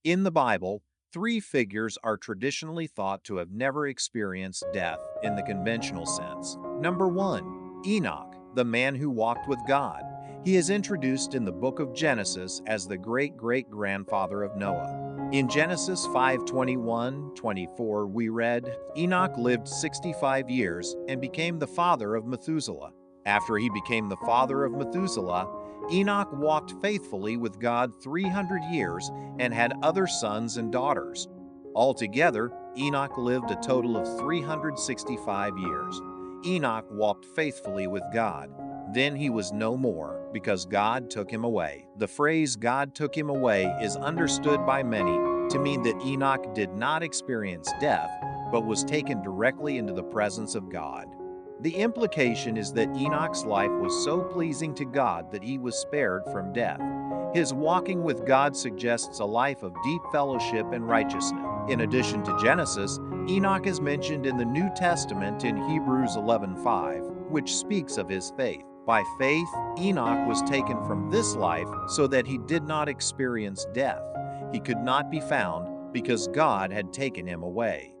In the Bible, three figures are traditionally thought to have never experienced death in the conventional sense. Number one, Enoch, the man who walked with God. He is introduced in the book of Genesis as the great-great-grandfather of Noah. In Genesis 5:21-24, we read, Enoch lived 65 years and became the father of Methuselah. After he became the father of Methuselah, Enoch walked faithfully with God 300 years and had other sons and daughters. Altogether, Enoch lived a total of 365 years. Enoch walked faithfully with God. Then he was no more, because God took him away. The phrase God took him away is understood by many to mean that Enoch did not experience death, but was taken directly into the presence of God. The implication is that Enoch's life was so pleasing to God that he was spared from death. His walking with God suggests a life of deep fellowship and righteousness. In addition to Genesis, Enoch is mentioned in the New Testament in Hebrews 11:5, which speaks of his faith. By faith, Enoch was taken from this life so that he did not experience death. He could not be found because God had taken him away.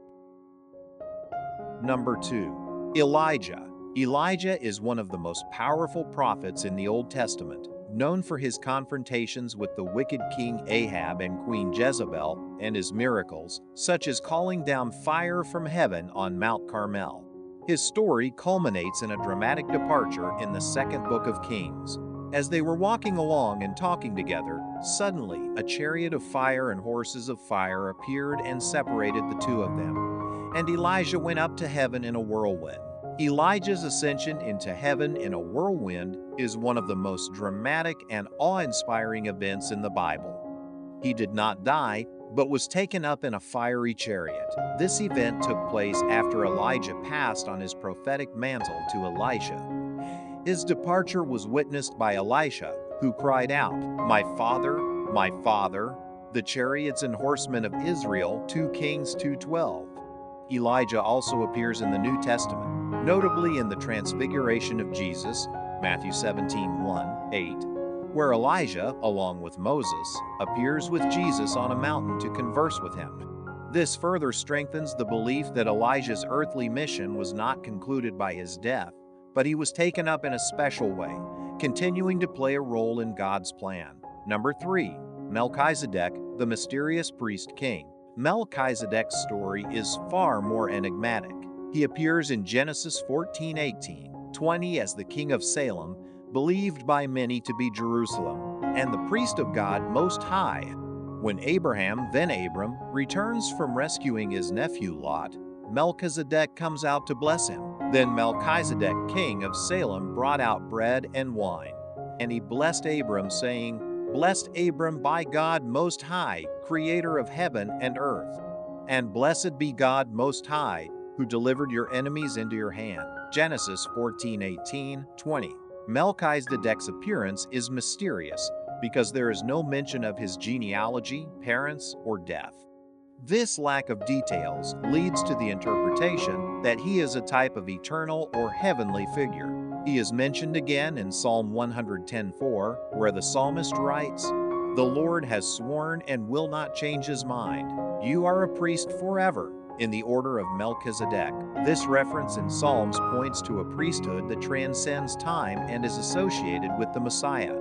Number 2. Elijah. Elijah is one of the most powerful prophets in the Old Testament, known for his confrontations with the wicked King Ahab and Queen Jezebel and his miracles, such as calling down fire from heaven on Mount Carmel. His story culminates in a dramatic departure in the second book of Kings. As they were walking along and talking together, suddenly a chariot of fire and horses of fire appeared and separated the two of them. And Elijah went up to heaven in a whirlwind. Elijah's ascension into heaven in a whirlwind is one of the most dramatic and awe-inspiring events in the Bible. He did not die, but was taken up in a fiery chariot. This event took place after Elijah passed on his prophetic mantle to Elisha. His departure was witnessed by Elisha, who cried out, my father, the chariots and horsemen of Israel, 2 Kings 2:12. Elijah also appears in the New Testament, notably in the Transfiguration of Jesus, Matthew 17:1-8, where Elijah, along with Moses, appears with Jesus on a mountain to converse with him. This further strengthens the belief that Elijah's earthly mission was not concluded by his death, but he was taken up in a special way, continuing to play a role in God's plan. Number 3. Melchizedek, the mysterious priest king. Melchizedek's story is far more enigmatic. He appears in Genesis 14:18-20 as the king of Salem, believed by many to be Jerusalem, and the priest of God Most High. When Abraham, then Abram, returns from rescuing his nephew Lot, Melchizedek comes out to bless him. Then Melchizedek, king of Salem, brought out bread and wine, and he blessed Abram, saying, Blessed Abram by God Most High, creator of heaven and earth. And blessed be God Most High, who delivered your enemies into your hand. Genesis 14:18-20. Melchizedek's appearance is mysterious because there is no mention of his genealogy, parents, or death. This lack of details leads to the interpretation that he is a type of eternal or heavenly figure. He is mentioned again in Psalm 110:4, where the psalmist writes, The Lord has sworn and will not change his mind. You are a priest forever, in the order of Melchizedek. This reference in Psalms points to a priesthood that transcends time and is associated with the Messiah.